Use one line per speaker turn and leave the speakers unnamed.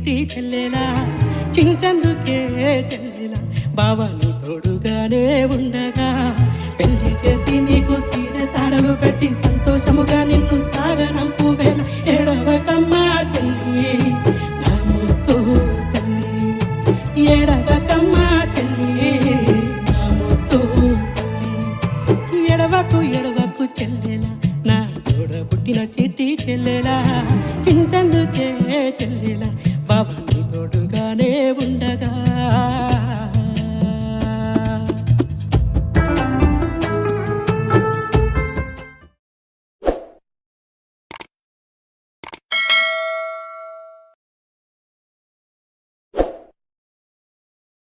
చిట్టి చెల్లెలా చింతందుకే చెల్లెలా బావా నీ తోడుగానే ఉండగా పెళ్లి చేసి నీకు సీరె సారలు పెట్టి సంతోషముగా నిన్ను సాగనంపు వేళ ఏడవకమ్మా చెల్లి నా ముత్తు తల్లి ఏడవకమ్మా చెల్లి నా ముత్తు తల్లి ఎడవకు ఎడవకు చెల్లెలా నా తోడ పుట్టిన చిట్టి చెల్లెలా చింతందుకే చెల్లెలా బాబా నీ తోడుగానే ఉండ